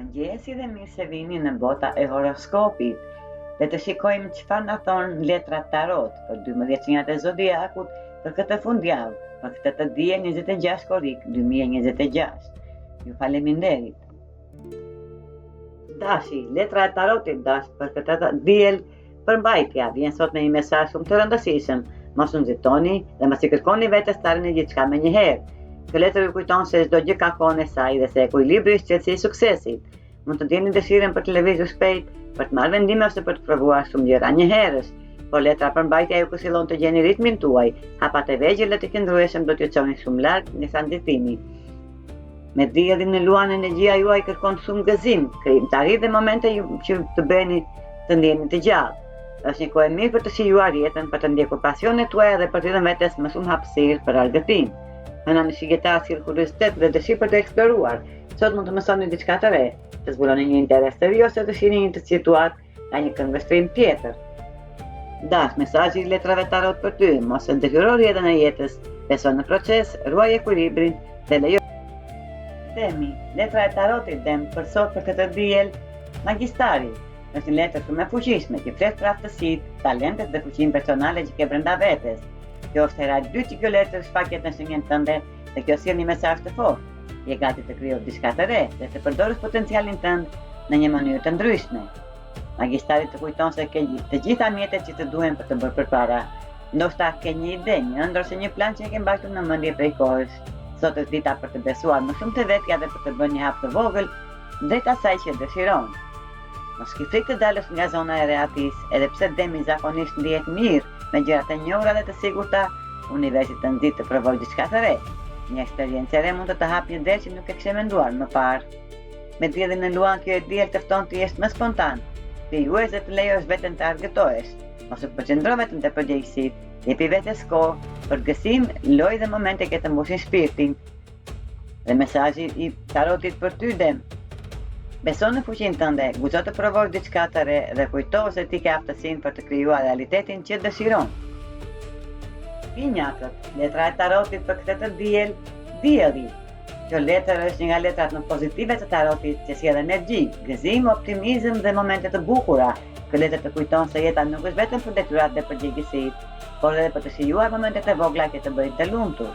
Mëngjesi dhe mirë se vini në bota e horoskopit. Dhe të shikojmë çfarë na thonë letrat tarot për 12 sinjat e zodiakut për këtë fundjavë, për këtë të diel 26 korrik 2026. Ju faleminderit. Dashi, letra e tarotit dash për këtë të diel përmbajtja vjen sot me një mesazh shumë të rëndësishëm. Mos u nxitoni dhe mos I kërkoni vetes tarën e gjithçka me njëherë. Kjo letër ju kujton se çdo gjë ka kohën e saj dhe se ekuilibri është qetësia e suksesit. Mund të ndjeni dëshirën për të lëvizur shpejt, për të marrë vendime ose për të provuar shumë gjëra një herësh. Por letra përmbajtja ju këshillon të gjeni ritmin tuaj. Hapat e vegjël dhe të qëndrueshëm do t'ju çoni shumë lart nga sa nxitimi. Me diellin në luan energjia juaj kërkon shumë gëzim, krijimtari dhe momente që të bëni të ndjeni të gjallë. Është një kohë e mirë për të shijuar jetën, për të ndjekur pasionet tuaja dhe për të dhënë vetes më shumë hapësirë për argëtim. Nëna në shigjetar si kuriozitet dhe dëshirë për të eksploruar, sot mund të mësoni diçka të re, të zbuloni një interes të ri ose të shihni një të situatë nga një këndvështrim tjetër. Dash, mesazhi I letrave tarot për ty, mos e ndëgjuro rrjedhën e jetës, beso në proces, ruaj ekuilibrin dhe lejo. Demi, letra e tarotit dem për sot për këtë diel, magjistari. Është një letër shumë e fuqishme, që flet për aftësitë, talentet dhe fuqinë personale që ke brenda vetes. Kjo është hera e dytë që kjo letër shfaqet në shenjën tënde dhe kjo sjell një mesazh të fortë. Je gati të krijosh diçka të re dhe të përdorësh potencialin tënd në një mënyrë të ndryshme. Magjistari të kujton se ke të gjitha mjetet që të duhen për të bërë përpara. Ndoshta ke një ide, një ëndër ose një plan që e ke mbajtur në mendje prej kohësh. Sot është dita për të besuar më shumë te vetja dhe për të bërë një hap të vogël drejt asaj që dëshiron. Mos ki frikë të dalësh nga zona e rehatis, edhe pse demi zakonisht ndihet mirë me gjërat e njohura dhe të sigurta, universi të nxit të provojë diçka të re. Një eksperiencë e re mund të të hapë një derë që nuk e kishe menduar më parë. Me diellin në luan kjo diell të fton të jesh më spontan. Ti juaj se të lejosh veten të argëtohesh. Mos u përqendro vetëm te përgjegjësitë, jepi vetes kohë për gëzim, lojë dhe momente që të mbushin shpirtin. Dhe mesazhi I tarotit për ty dem. Beso në fuqinë tënde, guxo të provosh diçka të re dhe kujto se ti ke aftësinë për të krijuar realitetin që dëshiron. Pinjakët, letra e tarotit për këtë të diel, dielli. Kjo letër është një nga letrat më pozitive të tarotit që sjell energji, gëzim, optimizëm dhe momente të bukura. Kjo letër të kujton se jeta nuk është vetëm për detyrat dhe përgjegjësitë, por edhe për të shijuar momentet e vogla që të bëjnë të lumtur.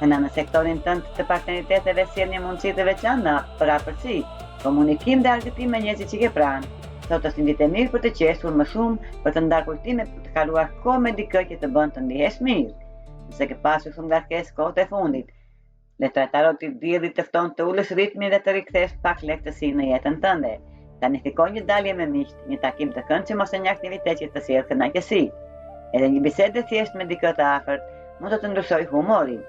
Në sektorin tënd të partneriteteve sjell një mundësi të veçantë për afërsi, komunikim dhe argëtim me njerëzit që ke pranë. Sot është një ditë e mirë për të qeshur më shumë, për të ndarë kujtime, për të kaluar kohë me dikë që të bën të ndihesh mirë. Nëse ke pasur shumë ngarkesë kohët e fundit, letra e tarotit diellit të fton të ulësh ritmin dhe të rikthesh pak lehtësi në jetën tënde. Planifiko një dalje me miq, një takim të këndshëm ose një aktivitet që të sjellë kënaqësi. Edhe një bisedë e thjeshtë me dikë të afërt mund të ndryshojë humorin.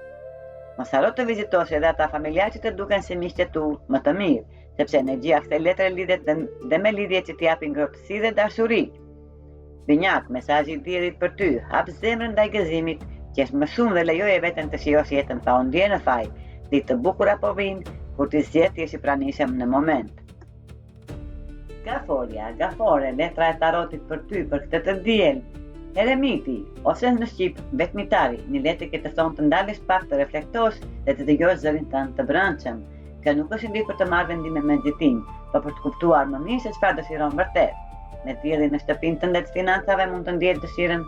Mos haro të vizitosh edhe ata familjarë që të duken si miqtë tu më të mirë, sepse energjia kësaj letre lidhet dhe me lidhje që t'i japin ngrohtësi dhe dashuri. Binjak, mesazhi I diellit për ty, hap zemrën ndaj gëzimit, qesh më shumë dhe lejoje veten të shijosh jetën pa u ndjerë në faj. Ditë të bukura po vijnë, kur ti zgjedh të jesh I pranishëm në moment. Gaforia, gafore, letra e tarotit për ty për këtë të diel. Eremiti, ose në shqip, vetmitari, një letër që të thonë të ndalesh pak të reflektosh dhe të dëgjosh zërin tënd të brendshëm. Kjo nuk është ditë për të marrë vendime me nxitim, por për të kuptuar më mirë se çfarë dëshiron vërtet. Me diellin në shtëpinë tënde të financave mund të ndjesh dëshirën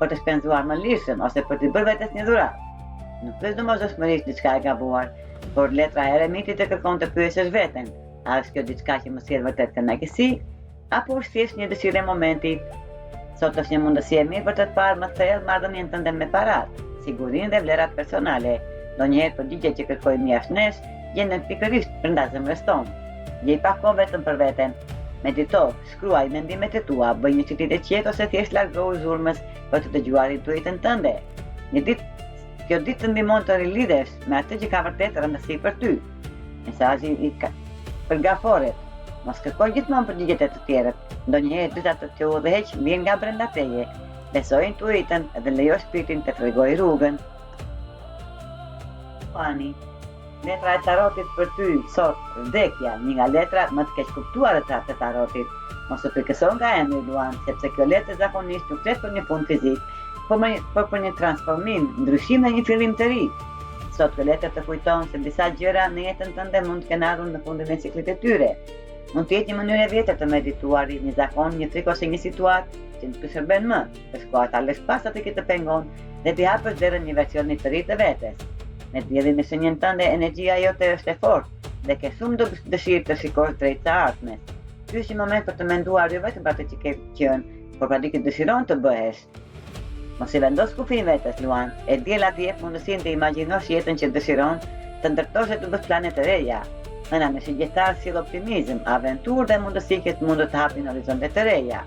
për të shpenzuar më lirshëm ose për të bërë vetes një dhuratë. Nuk është domosdoshmërisht diçka e gabuar, por letra e eremitit të kërkon të pyesësh veten, a është kjo diçka që më sjell vërtet kënaqësi, apo është thjesht një dëshirë e momentit? Sot është një mundësi e mirë për të parë më thellë marrëdhënien tënde me paratë, sigurinë dhe vlerat personale. Ndonjëherë përgjigjet që kërkojmë jashtë nesh gjenden pikërisht brenda zemrës tonë. Gjej pak kohë vetëm për veten. Medito, shkruaj mendimet e tua, bëj një çetit e qetë ose thjesht largohu zhurmës për të dëgjuar intuitën tënde. Kjo ditë të ndihmon të rilidhesh me atë që ka vërtet rëndësi për ty. Mesazhi për gaforet. Mos kërkoj gjithmonë përgjigjet e të tjerët. Ndonjëherë dyta të të udhëheq vjen nga brenda teje. Beso intuitën dhe lejo shpirtin të tregojë rrugën. Ani, letra e tarotit për ty sot, vdekja, një nga letrat më të keq kuptuara të tarotit. Mos u frikëso nga emri Luan, sepse kjo letër zakonisht nuk flet për një fund fizik, por për një transformim, ndryshim dhe një fillim të ri. Sot kjo letër të kujton se disa gjëra në jetën tënde mund të kenë ardhur në fundin e ciklit të tyre. Mund të jetë një mënyrë e vjetër të medituari, një zakon, një trik ose një situatë që të shërben më, të shkohet ales pas atë që të pengon dhe të hapësh derën një versioni të ri të vetes. Me diellin e shenjën tënde, energjia jote është e fortë dhe ke shumë dëshirë të shikosh drejt së ardhmes. Ky është një moment për të menduar jo vetëm për atë që ke qenë, por për atë që dëshiron të bëhesh. Mos i vendos kufij vetes, Luan, e diella të jep mundësinë të imagjinosh jetën që dëshiron, të ndërtosh dhe të bësh plane të reja. Nëna në shigjetar sjell optimizëm, aventurë dhe mundësi që të mund të hapin horizonte të reja.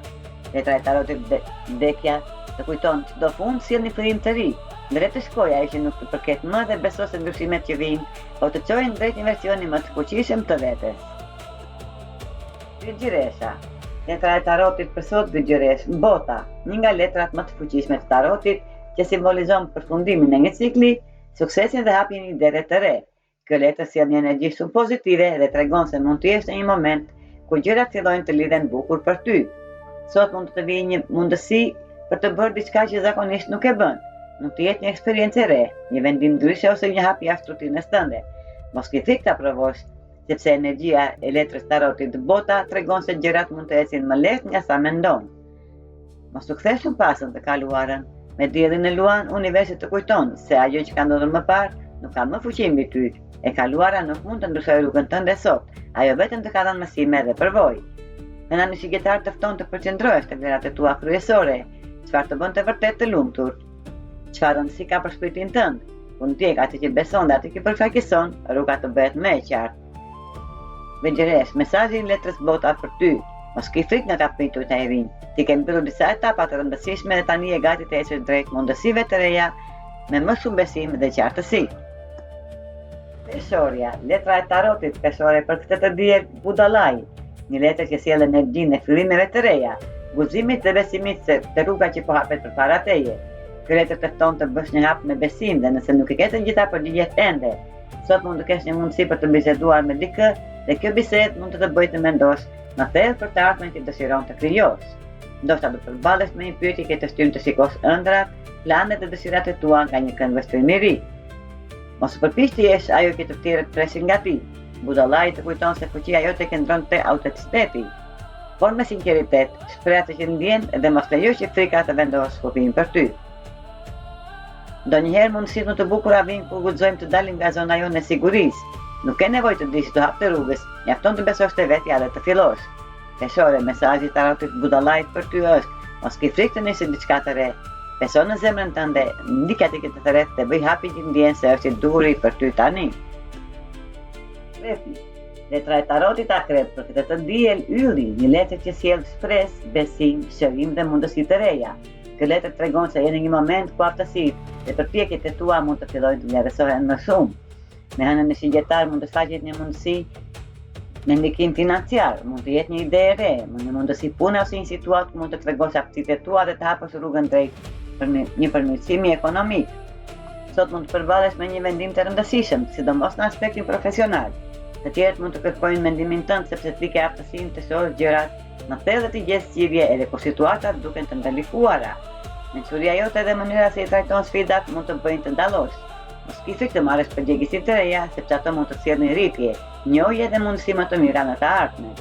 Letra e tarotit vdekja të kujton çdo fund sjell një fillim të ri. Drejt të shkojë ajo që nuk të përket më dhe beso se ndryshimet që vijnë, o të çojnë drejt një versioni më të fuqishëm të vetes. Gjyresha. Letra e tarotit për sot Gjyresh, bota, një nga letrat më të fuqishme të tarotit, që simbolizon përfundimin e një cikli, suksesin dhe hapjen një dere të re. Kjo letër sjell një energji shumë pozitive dhe tregon se mund të jesh në një moment ku gjërat fillojnë të lidhen bukur për ty. Sot mund të vijë një mundësi për të bërë diçka që zakonisht nuk e bën. Mund të jetë një eksperiencë e re, një vendim ndryshe ose një hap jashtë rutinës tënde. Mos ke frikë ta provosh, sepse energjia e letrës tarotit bota tregon se gjërat mund të ecin më lehtë nga sa mendon. Mos u kthesh shumë pasën të kaluarën. Me diellin e Luan, universi të kujton se ajo që ka ndodhur më parë nuk ka më fuqi mbi ty. E kaluara nuk mund të ndryshojë rrugën tënde sot, ajo vetëm të ka dhënë mësime dhe përvojë. Nëna në shigjetar të fton të përqendrohesh te vlerat e tua kryesore, çfarë të bën të vërtet të lumtur. Çfarë rëndësi ka për shpirtin tënd? Ku ndjek atë që beson dhe atë që përfaqëson, rruga të bëhet më e qartë. Gjyresh, mesazhi i letrës bota për ty. Mos ke frikë nga kapitujt e vinë. Ti ke mbyllur disa etapa të rëndësishme dhe tani je gati të ecësh drejt mundësive të reja me më shumë besim dhe qartësi. Peshorja, letra e tarotit peshore për këtë të diel budallai, një letër që sjell energjinë e fillimeve të reja, guzimit dhe besimit se të rruga që po hapet përpara teje. Kjo letër të fton të bësh një hap me besim dhe nëse nuk e ke të gjitha përgjigjet ende, sot mund të kesh një mundësi për të biseduar me dikë dhe kjo bisedë mund të të bëjë të mendosh më thellë për të ardhmen që dëshiron të krijosh. Ndoshta do të përballesh me një pyetje që të shtyn të shikosh ëndrat, planet dhe dëshirat e tua nga një kënd vështrimi i ri. Mos u përpiq të jesh ajo që të tjerët presin nga ti. Budallai të kujton se fuqia jote qëndron te autenticiteti. Por me sinqeritet, shpreh atë që ndjen dhe mos lejo që frika të vendosë kufijin për ty. Ndonjëherë mundësitë më të bukura vijnë kur guxojmë të dalim nga zona jonë e sigurisë. Nuk ke nevojë të dish të hap të rrugës, mjafton të besosh te vetja dhe të fillosh. Peshore, mesazhi i tarotit budallait për ty është: mos ke frikë të nisësh diçka të re. Beso në zemrën tënde, ndik atë që të thret dhe bëj hapin që ndjen se është i duhuri për ty tani. Akrepi. Letra e tarotit akrep për këtë të diel ylli, një letër që sjell shpresë, besim, shërim dhe mundësi të reja. Kjo letër tregon se je në një moment ku aftësitë dhe përpjekjet e tua mund të fillojnë të vlerësohen më shumë. Me hënën e shigjetar mund të shfaqet një mundësi me ndikim financiar, mund të jetë një ide e re, një mundësi pune ose një situatë ku mund të tregosh aftësitë e tua dhe të hapësh rrugën drejt për një përmirësimi ekonomik. Sot mund të përballesh me një vendim të rëndësishëm, sidomos në aspektin profesional. Të tjerët mund të kërkojnë mendimin tënd sepse ti ke aftësinë të shohësh gjërat më thellë dhe të gjesh zgjidhje edhe kur situatat duken të ndalifura. Mençuria jote dhe mënyra se i trajton sfidat mund të bëjnë të ndallosh. Mos ke frikë të marrësh përgjegjësi të reja, sepse ato mund të sjellin rritje, njohje dhe mundësi më të mira në të ardhmen.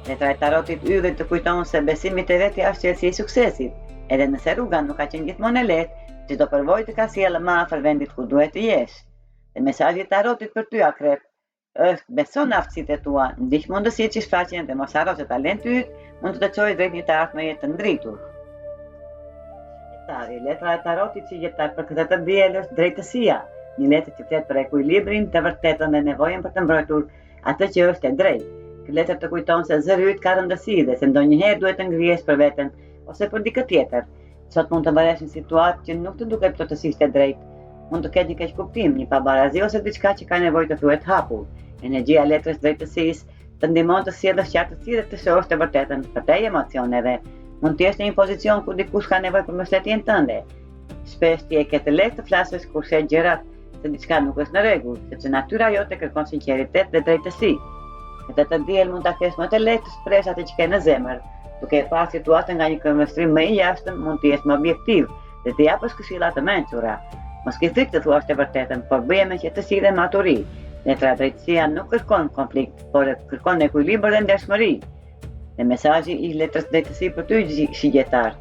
Letra e tarotit yllit të kujton se besimi te vetja është çelësi i suksesit. Edhe nëse rruga nuk ka qenë gjithmonë e lehtë, çdo përvojë të ka sjellë më afër vendit ku duhet të jesh. Dhe mesazhi i tarotit për ty akrep është: beso në aftësitë e tua, ndiq mundësitë që shfaqen dhe mos harro se talenti yt mund të çojë drejt një të ardhmeje të ndritur. Letra e tarotit shigjetar për këtë të diel është drejtësia, një letër që flet për ekuilibrin, të vërtetën dhe nevojën për të mbrojtur atë që është e drejtë. Kjo letër të kujton se zëri yt ka rëndësi dhe se ndonjëherë duhet të ngrihesh për veten ose për dikë tjetër. Sot mund të varesh në situatë që nuk të duket plotësisht e drejtë. Mund të ketë një keq kuptim, një pabarazi ose diçka që ka nevojë të thuhet hapur. Energjia e letrës drejtësisë të ndihmon të sjellësh qartësi dhe të shohësh të vërtetën për te emocioneve. Mund të jesh në një pozicion ku dikush ka nevojë për mbështetjen tënde. Shpesh ti e ke të lehtë të flasësh kur sheh gjërat se diçka nuk është në rregull, sepse natyra jote kërkon sinqeritet dhe drejtësi. Këtë të diel mund ta kesh më të lehtë të shpresh atë që ke në zemër. Duke e parë situatën nga një këmbëstrim më i jashtëm, mund të jesh më objektiv dhe të japësh këshilla të mençura. Mos ke frikë të thuash të vërtetën, por bëje me qetësi dhe maturi. Letra drejtësia nuk kërkon konflikt, por kërkon ekuilibër dhe ndershmëri. Dhe mesazhi i letrës drejtësi për ty shigjetar.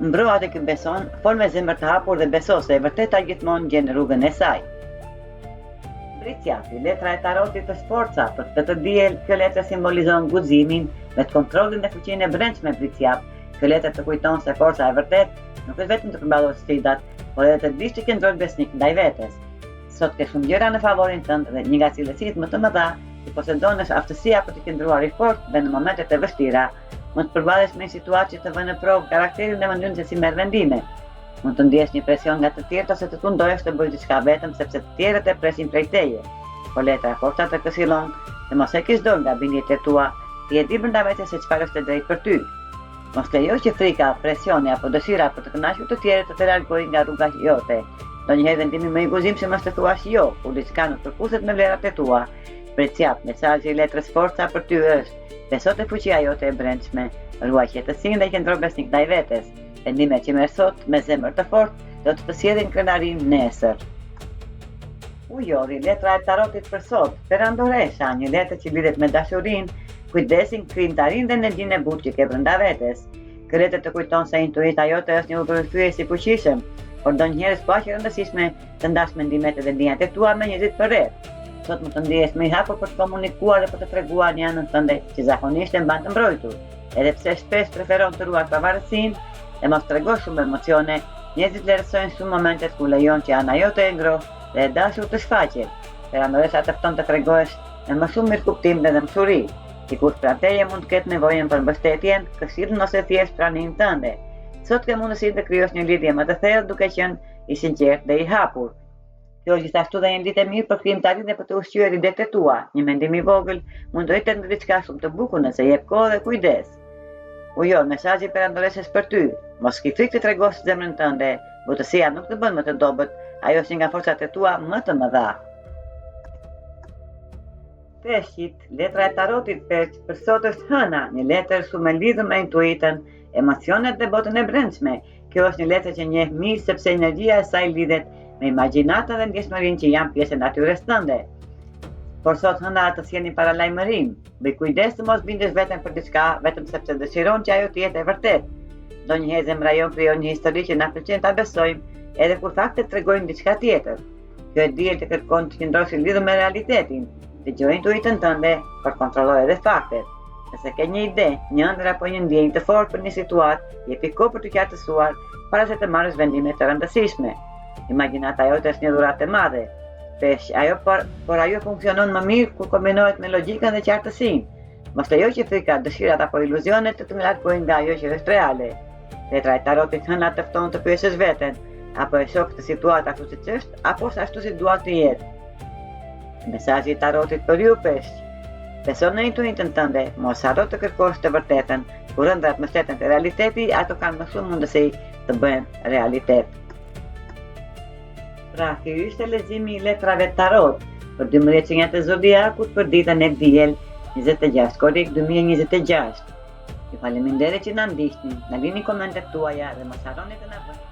Mbro atë që beson, fol me zemër të hapur dhe beso se e vërteta gjithmonë gjen rrugën e saj. Britsjapi, letra e tarotit të sforca, për këtë diel, kjo letra simbolizon guximin me të kontrollin dhe fuqinë e brendshme britsjap. Kjo letra të kujton se forca e vërtet nuk është vetëm të përballojë sfidat, por edhe të dish të qëndrosh besnik ndaj vetes. Sot ke shumë gjëra në favorin tënd dhe një nga cilësitë më të mëdha që posedon është aftësia për të qëndruar i fortë dhe në momentet e vështira. Mund të përballesh me situatë që të vënë në provë karakterin dhe mënyrën se si merr vendime. Mund të ndjesh një presion nga të tjerët ose të tundohesh të bësh diçka vetëm sepse të tjerët e presin prej teje. Por letra e forca të këshillon se mos e kish dorë nga bindjet e tua, ti e di brenda vetes se çfarë është e drejtë për ty. Mos lejo që frika, presioni apo dëshira për të kënaqur të tjerët të largojë nga rruga jote. Ndonjëherë vendimi më i guzimshëm është të thuash jo, kur diçka nuk përputhet me vlerat e tua. Britsjap, mesazhi i letrës forca për ty është: beso te fuqia jote e brendshme, ruaj qetësinë dhe qëndro besnik ndaj vetes. Vendimet që merr sot me zemër të fortë do të sjellin krenarinë nesër. Ujori, letra e tarotit për sot, perandoresha, një letër që lidhet me dashurinë, kujdesin, krijimtarinë dhe energjinë e butë që ke brenda vetes. Kjo letër të kujton se intuita jote është një udhëheqësues i fuqishëm, por ndonjëherë është pak e rëndësishme të ndash mendimet dhe ndjenjat e tua me njerëzit për rreth. Sot mund të ndihesh më i hapur për të komunikuar dhe për të treguar një anën tënde që zakonisht e mban të mbrojtur. Edhe pse shpesh preferon të ruaj pavarësinë dhe mos tregosh shumë emocione, njerëzit vlerësojnë shumë momentet ku lejon që ana jote e ngrohtë dhe e dashur të shfaqet. Perandoresha të fton të tregohesh me më shumë mirëkuptim dhe dëmshuri. Dikush pranë teje mund të ketë nevojën për mbështetjen, këshillën ose thjesht pranimin tënde. Sot ke mundësinë të krijosh një lidhje më të thellë duke qenë i sinqertë dhe i hapur. Kjo është gjithashtu dhe një ditë e mirë për krijimtarinë dhe për të ushqyer idetë e tua. Një mendim i vogël mund të rritet në diçka shumë të bukur nëse jep kohë dhe kujdes. Ujo, mesazhi perandoresës për ty. Mos ki frikë të tregosh zemrën tënde. Butësia nuk të bën më të dobët, ajo është një nga forcat e tua më të mëdha. Peshqit, letra e tarotit për sot është hëna, një letër shumë e lidhur me intuitën, emocionet dhe botën e brendshme. Kjo është një letër që njeh mirë sepse energjia e saj lidhet me imagjinatën dhe ndjeshmërinë që janë pjesë e natyrës tënde. Por sot hëna të sjellin paralajmërim. Bëj kujdes të mos bindesh vetëm për diçka vetëm sepse dëshiron që ajo të jetë e vërtetë. Ndonjëherë zemra jon krijon një histori që na pëlqen ta besojmë, edhe kur faktet tregojnë diçka tjetër. Kjo e dihet të kërkon të qëndrosh i lidhur me realitetin. Dëgjoj intuitën tënde për kontrolloj edhe faktet. Nëse ke një ide, një ëndër apo një ndjenjë të fortë për një situatë, jepi kohë për të qartësuar para se të marrësh vendime të rëndësishme. Imagjinata jote është një dhuratë e madhe. Pesh, por ajo funksionon më mirë kur kombinohet me logjikën dhe qartësinë. Mos lejo që frika, dëshirat apo iluzionet të largojnë nga ajo që është reale. Letra e tarotit hëna të fton të pyesësh veten, apo e shoh këtë situatë ashtu siç është, apo ashtu si dua të jetë. Mesazhi i tarotit për ju peshq. Beso në intuitën tënde, mos harro të kërkosh të vërtetën, kur ëndrat mbështeten te realiteti, ato kanë më shumë mundësi të bëhen realitet. Pra, ky ishte leximi i letrave tarot për 12 qenjat e zodiakut për ditën e diel 26 korrik 2026. Ju faleminderit që na ndiqni, na lini komentet tuaja dhe mos harroni të na bëni